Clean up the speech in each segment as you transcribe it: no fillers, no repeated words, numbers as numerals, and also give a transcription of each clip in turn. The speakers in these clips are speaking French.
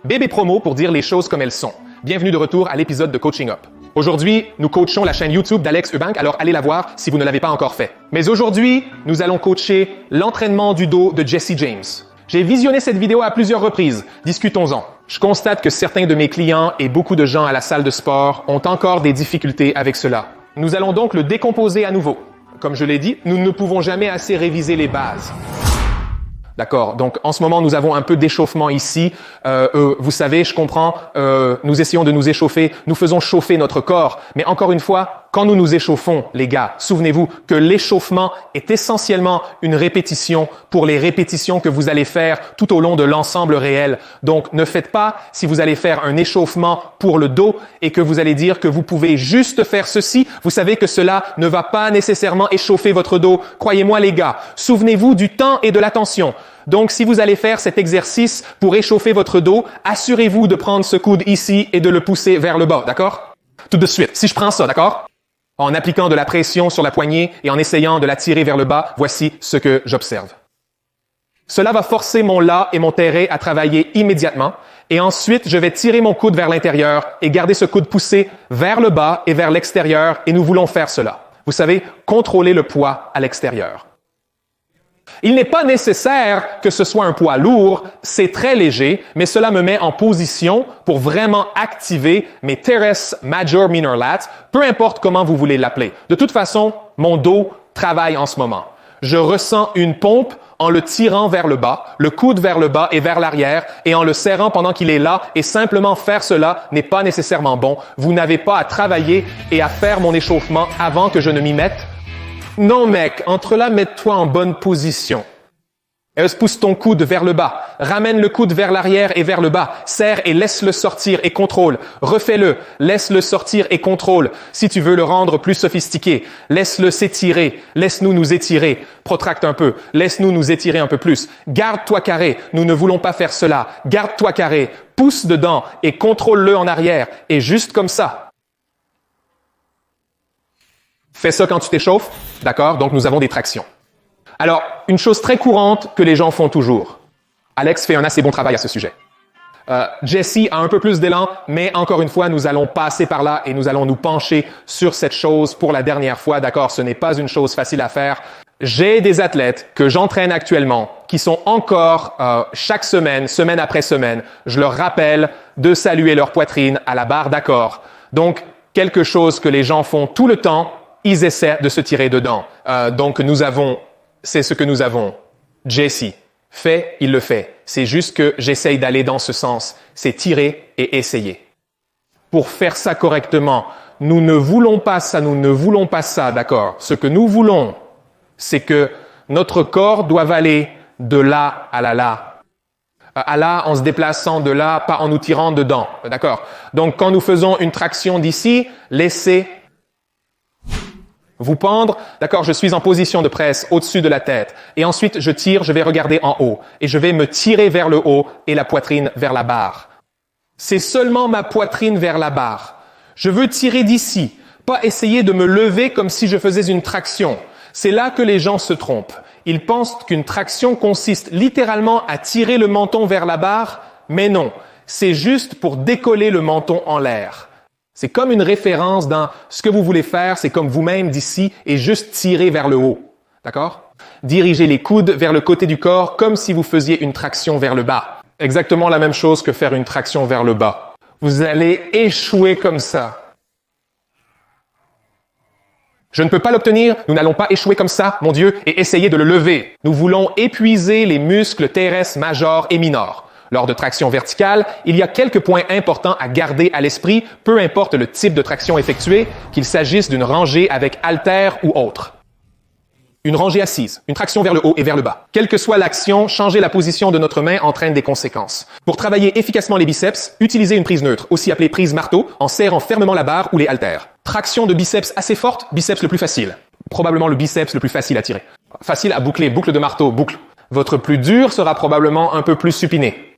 Bébé promo pour dire les choses comme elles sont. Bienvenue de retour à l'épisode de Coaching Up. Aujourd'hui, nous coachons la chaîne YouTube d'Alex Eubank, alors allez la voir si vous ne l'avez pas encore fait. Mais aujourd'hui, nous allons coacher l'entraînement du dos de Jesse James. J'ai visionné cette vidéo à plusieurs reprises. Discutons-en. Je constate que certains de mes clients et beaucoup de gens à la salle de sport ont encore des difficultés avec cela. Nous allons donc le décomposer à nouveau. Comme je l'ai dit, nous ne pouvons jamais assez réviser les bases. D'accord. Donc, en ce moment, nous avons un peu d'échauffement ici. Vous savez, je comprends, nous essayons de nous échauffer, nous faisons chauffer notre corps. Mais encore une fois, quand nous nous échauffons, les gars, souvenez-vous que l'échauffement est essentiellement une répétition pour les répétitions que vous allez faire tout au long de l'ensemble réel. Donc, ne faites pas, si vous allez faire un échauffement pour le dos et que vous allez dire que vous pouvez juste faire ceci, vous savez que cela ne va pas nécessairement échauffer votre dos. Croyez-moi, les gars, souvenez-vous du temps et de l'attention. Donc, si vous allez faire cet exercice pour échauffer votre dos, assurez-vous de prendre ce coude ici et de le pousser vers le bas, d'accord? Tout de suite, si je prends ça, d'accord? En appliquant de la pression sur la poignée et en essayant de la tirer vers le bas, voici ce que j'observe. Cela va forcer mon las et mon terré à travailler immédiatement et ensuite, je vais tirer mon coude vers l'intérieur et garder ce coude poussé vers le bas et vers l'extérieur et nous voulons faire cela. Vous savez, contrôler le poids à l'extérieur. Il n'est pas nécessaire que ce soit un poids lourd, c'est très léger, mais cela me met en position pour vraiment activer mes teres major minor lats, peu importe comment vous voulez l'appeler. De toute façon, mon dos travaille en ce moment. Je ressens une pompe en le tirant vers le bas, le coude vers le bas et vers l'arrière, et en le serrant pendant qu'il est là, et simplement faire cela n'est pas nécessairement bon. Vous n'avez pas à travailler et à faire mon échauffement avant que je ne m'y mette. Non, mec, entre là, mets-toi en bonne position. Pousse ton coude vers le bas. Ramène le coude vers l'arrière et vers le bas. Serre et laisse-le sortir et contrôle. Refais-le. Laisse-le sortir et contrôle. Si tu veux le rendre plus sophistiqué, laisse-le s'étirer. Laisse-nous nous étirer. Protracte un peu. Laisse-nous nous étirer un peu plus. Garde-toi carré. Nous ne voulons pas faire cela. Garde-toi carré. Pousse dedans et contrôle-le en arrière. Et juste comme ça. Fais ça quand tu t'échauffes, d'accord? Donc, nous avons des tractions. Alors, une chose très courante que les gens font toujours. Alex fait un assez bon travail à ce sujet. Jesse a un peu plus d'élan, mais encore une fois, nous allons passer par là et nous allons nous pencher sur cette chose pour la dernière fois, d'accord? Ce n'est pas une chose facile à faire. J'ai des athlètes que j'entraîne actuellement qui sont encore chaque semaine, semaine après semaine, je leur rappelle de saluer leur poitrine à la barre d'accord. Donc, quelque chose que les gens font tout le temps, ils essaient de se tirer dedans. Donc, c'est ce que nous avons. Jesse fait, il le fait. C'est juste que j'essaye d'aller dans ce sens. C'est tirer et essayer. Pour faire ça correctement, nous ne voulons pas ça, d'accord? Ce que nous voulons, c'est que notre corps doit aller de là à là. À là, en se déplaçant de là, pas en nous tirant dedans, d'accord? Donc, quand nous faisons une traction d'ici, laissez vous pendre, d'accord, je suis en position de presse au-dessus de la tête. Et ensuite, je tire, je vais regarder en haut. Et je vais me tirer vers le haut et la poitrine vers la barre. C'est seulement ma poitrine vers la barre. Je veux tirer d'ici, pas essayer de me lever comme si je faisais une traction. C'est là que les gens se trompent. Ils pensent qu'une traction consiste littéralement à tirer le menton vers la barre, mais non. C'est juste pour décoller le menton en l'air. C'est comme une référence dans ce que vous voulez faire, c'est comme vous-même d'ici et juste tirer vers le haut. D'accord? Dirigez les coudes vers le côté du corps comme si vous faisiez une traction vers le bas. Exactement la même chose que faire une traction vers le bas. Vous allez échouer comme ça. Je ne peux pas l'obtenir, nous n'allons pas échouer comme ça, mon Dieu, et essayer de le lever. Nous voulons épuiser les muscles teres major et minor. Lors de traction verticale, il y a quelques points importants à garder à l'esprit, peu importe le type de traction effectuée, qu'il s'agisse d'une rangée avec haltère ou autre. Une rangée assise, une traction vers le haut et vers le bas. Quelle que soit l'action, changer la position de notre main entraîne des conséquences. Pour travailler efficacement les biceps, utilisez une prise neutre, aussi appelée prise marteau, en serrant fermement la barre ou les haltères. Traction de biceps assez forte, biceps le plus facile. Probablement le biceps le plus facile à tirer. Facile à boucler, boucle de marteau, boucle. Votre plus dur sera probablement un peu plus supiné.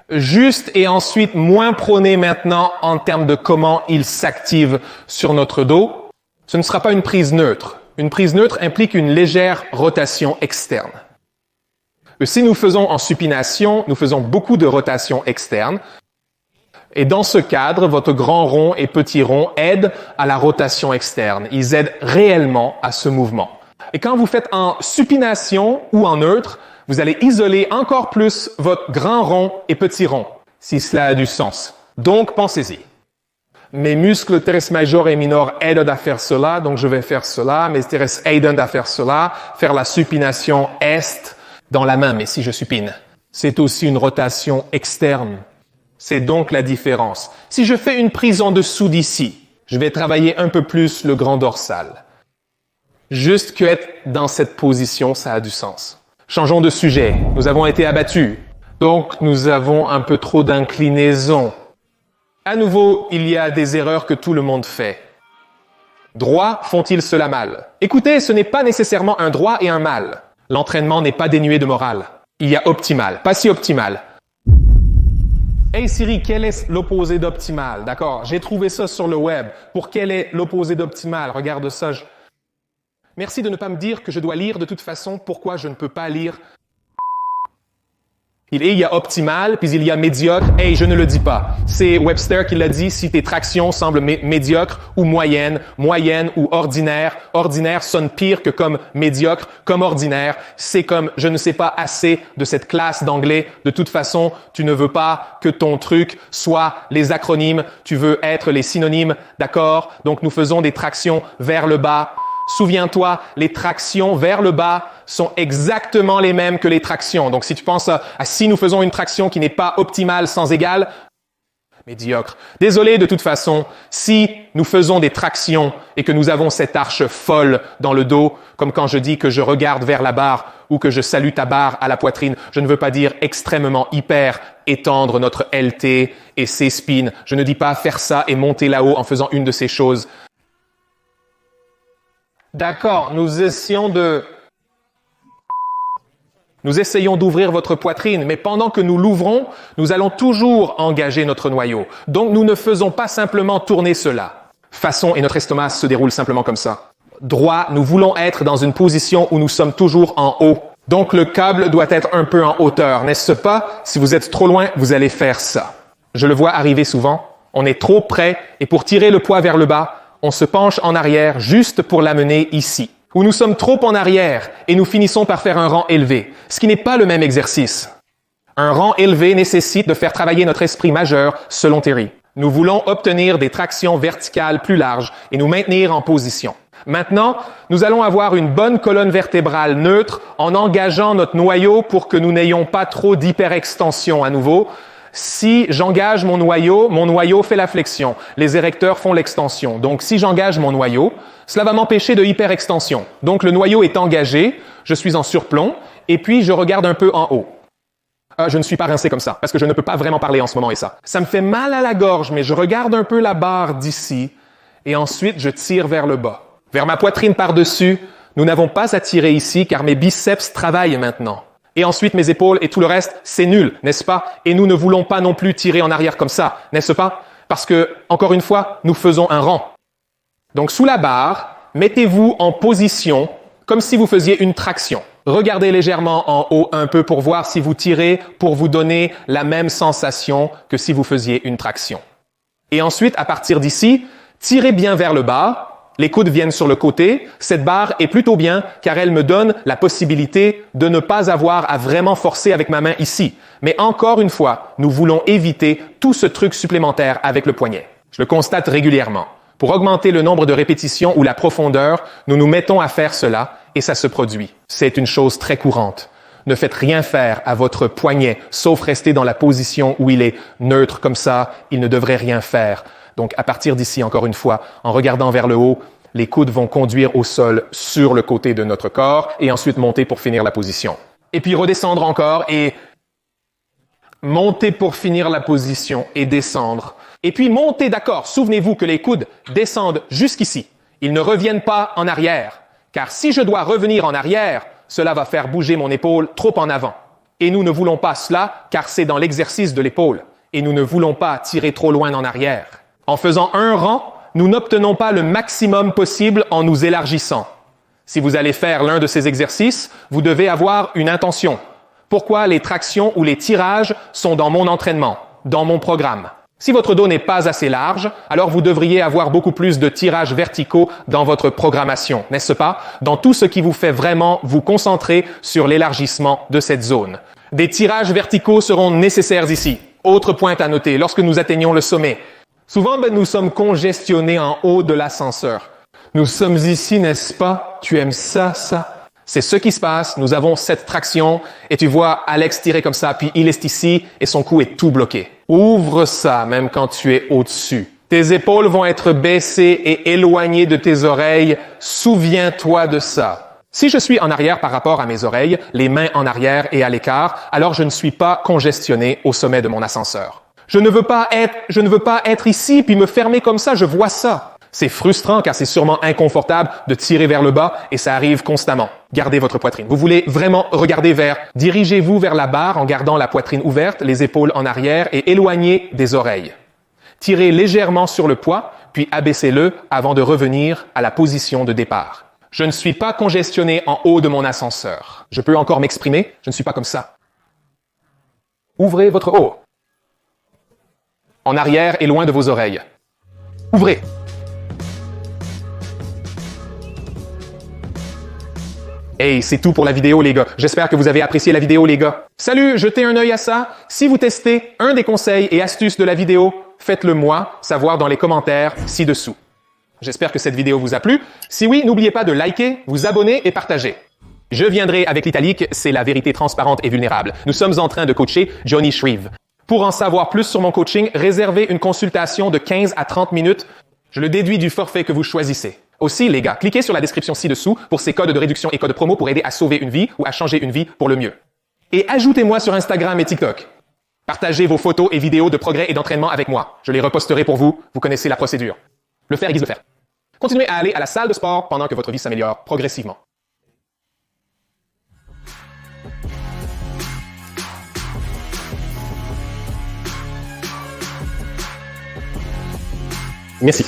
Juste et ensuite moins prôné maintenant en termes de comment il s'active sur notre dos. Ce ne sera pas une prise neutre. Une prise neutre implique une légère rotation externe. Si nous faisons en supination, nous faisons beaucoup de rotation externe. Et dans ce cadre, votre grand rond et petit rond aident à la rotation externe. Ils aident réellement à ce mouvement. Et quand vous faites en supination ou en neutre, vous allez isoler encore plus votre grand rond et petit rond, si cela a du sens. Donc, pensez-y. Mes muscles teres major et minor aident à faire cela, donc je vais faire cela. Mes teres aident à faire cela, faire la supination est dans la main, mais si je supine. C'est aussi une rotation externe. C'est donc la différence. Si je fais une prise en dessous d'ici, je vais travailler un peu plus le grand dorsal. Juste qu'être dans cette position, ça a du sens. Changeons de sujet. Nous avons été abattus. Donc, nous avons un peu trop d'inclinaison. À nouveau, il y a des erreurs que tout le monde fait. Droit font-ils cela mal? Écoutez, ce n'est pas nécessairement un droit et un mal. L'entraînement n'est pas dénué de morale. Il y a optimal, pas si optimal. Hey Siri, quel est l'opposé d'optimal? D'accord, j'ai trouvé ça sur le web. Pour quel est l'opposé d'optimal? Regarde ça. Merci de ne pas me dire que je dois lire de toute façon. Pourquoi je ne peux pas lire? Il y a optimal, puis il y a médiocre. Hey, je ne le dis pas. C'est Webster qui l'a dit, si tes tractions semblent médiocres ou moyennes, moyennes ou ordinaires. Ordinaire sonne pire que comme médiocre, comme ordinaire. C'est comme je ne sais pas assez de cette classe d'anglais. De toute façon, tu ne veux pas que ton truc soit les acronymes. Tu veux être les synonymes, d'accord? Donc nous faisons des tractions vers le bas. Souviens-toi, les tractions vers le bas sont exactement les mêmes que les tractions. Donc, si tu penses à si nous faisons une traction qui n'est pas optimale sans égale, médiocre. Désolé, de toute façon, si nous faisons des tractions et que nous avons cette arche folle dans le dos, comme quand je dis que je regarde vers la barre ou que je salue ta barre à la poitrine, je ne veux pas dire extrêmement hyper étendre notre LT et ses spins. Je ne dis pas faire ça et monter là-haut en faisant une de ces choses. D'accord, nous essayons d'ouvrir votre poitrine, mais pendant que nous l'ouvrons, nous allons toujours engager notre noyau. Donc, nous ne faisons pas simplement tourner cela. Façon, et notre estomac se déroule simplement comme ça. Droit, nous voulons être dans une position où nous sommes toujours en haut. Donc, le câble doit être un peu en hauteur, n'est-ce pas? Si vous êtes trop loin, vous allez faire ça. Je le vois arriver souvent. On est trop près, et pour tirer le poids vers le bas, on se penche en arrière juste pour l'amener ici. Ou nous sommes trop en arrière et nous finissons par faire un rang élevé, ce qui n'est pas le même exercice. Un rang élevé nécessite de faire travailler notre esprit majeur selon Terry. Nous voulons obtenir des tractions verticales plus larges et nous maintenir en position. Maintenant, nous allons avoir une bonne colonne vertébrale neutre en engageant notre noyau pour que nous n'ayons pas trop d'hyperextension à nouveau. Si j'engage mon noyau fait la flexion. Les érecteurs font l'extension. Donc, si j'engage mon noyau, cela va m'empêcher de hyperextension. Donc, le noyau est engagé, je suis en surplomb, et puis je regarde un peu en haut. Je ne suis pas rincé comme ça, parce que je ne peux pas vraiment parler en ce moment et ça. Ça me fait mal à la gorge, mais je regarde un peu la barre d'ici, et ensuite je tire vers le bas. Vers ma poitrine par-dessus, nous n'avons pas à tirer ici, car mes biceps travaillent maintenant. Et ensuite, mes épaules et tout le reste, c'est nul, n'est-ce pas? Et nous ne voulons pas non plus tirer en arrière comme ça, n'est-ce pas? Parce que, encore une fois, nous faisons un rang. Donc, sous la barre, mettez-vous en position comme si vous faisiez une traction. Regardez légèrement en haut un peu pour voir si vous tirez pour vous donner la même sensation que si vous faisiez une traction. Et ensuite, à partir d'ici, tirez bien vers le bas. Les coudes viennent sur le côté. Cette barre est plutôt bien car elle me donne la possibilité de ne pas avoir à vraiment forcer avec ma main ici. Mais encore une fois, nous voulons éviter tout ce truc supplémentaire avec le poignet. Je le constate régulièrement. Pour augmenter le nombre de répétitions ou la profondeur, nous nous mettons à faire cela et ça se produit. C'est une chose très courante. Ne faites rien faire à votre poignet, sauf rester dans la position où il est neutre comme ça. Il ne devrait rien faire. Donc, à partir d'ici, encore une fois, en regardant vers le haut, les coudes vont conduire au sol sur le côté de notre corps et ensuite monter pour finir la position. Et puis redescendre encore et monter pour finir la position et descendre. Et puis monter, d'accord. Souvenez-vous que les coudes descendent jusqu'ici. Ils ne reviennent pas en arrière. Car si je dois revenir en arrière, cela va faire bouger mon épaule trop en avant. Et nous ne voulons pas cela car c'est dans l'exercice de l'épaule. Et nous ne voulons pas tirer trop loin en arrière. En faisant un rang, nous n'obtenons pas le maximum possible en nous élargissant. Si vous allez faire l'un de ces exercices, vous devez avoir une intention. Pourquoi les tractions ou les tirages sont dans mon entraînement, dans mon programme? Si votre dos n'est pas assez large, alors vous devriez avoir beaucoup plus de tirages verticaux dans votre programmation, n'est-ce pas? Dans tout ce qui vous fait vraiment vous concentrer sur l'élargissement de cette zone. Des tirages verticaux seront nécessaires ici. Autre point à noter, lorsque nous atteignons le sommet. Souvent, nous sommes congestionnés en haut de l'ascenseur. Nous sommes ici, n'est-ce pas? Tu aimes ça? C'est ce qui se passe. Nous avons cette traction et tu vois Alex tirer comme ça, puis il est ici et son cou est tout bloqué. Ouvre ça même quand tu es au-dessus. Tes épaules vont être baissées et éloignées de tes oreilles. Souviens-toi de ça. Si je suis en arrière par rapport à mes oreilles, les mains en arrière et à l'écart, alors je ne suis pas congestionné au sommet de mon ascenseur. Je ne veux pas être ici puis me fermer comme ça, je vois ça. C'est frustrant car c'est sûrement inconfortable de tirer vers le bas et ça arrive constamment. Gardez votre poitrine. Vous voulez vraiment regarder dirigez-vous vers la barre en gardant la poitrine ouverte, les épaules en arrière et éloignées des oreilles. Tirez légèrement sur le poids, puis abaissez-le avant de revenir à la position de départ. Je ne suis pas congestionné en haut de mon ascenseur. Je peux encore m'exprimer, je ne suis pas comme ça. Ouvrez votre haut. En arrière et loin de vos oreilles. Ouvrez. Hey, c'est tout pour la vidéo, les gars. J'espère que vous avez apprécié la vidéo, les gars. Salut, jetez un œil à ça. Si vous testez un des conseils et astuces de la vidéo, faites-le moi savoir dans les commentaires ci-dessous. J'espère que cette vidéo vous a plu. Si oui, n'oubliez pas de liker, vous abonner et partager. Je viendrai avec l'italique, c'est la vérité transparente et vulnérable. Nous sommes en train de coacher Johnny Shreve. Pour en savoir plus sur mon coaching, réservez une consultation de 15 à 30 minutes. Je le déduis du forfait que vous choisissez. Aussi, les gars, cliquez sur la description ci-dessous pour ces codes de réduction et codes promo pour aider à sauver une vie ou à changer une vie pour le mieux. Et ajoutez-moi sur Instagram et TikTok. Partagez vos photos et vidéos de progrès et d'entraînement avec moi. Je les reposterai pour vous. Vous connaissez la procédure. Le faire aiguise le faire. Continuez à aller à la salle de sport pendant que votre vie s'améliore progressivement. Merci.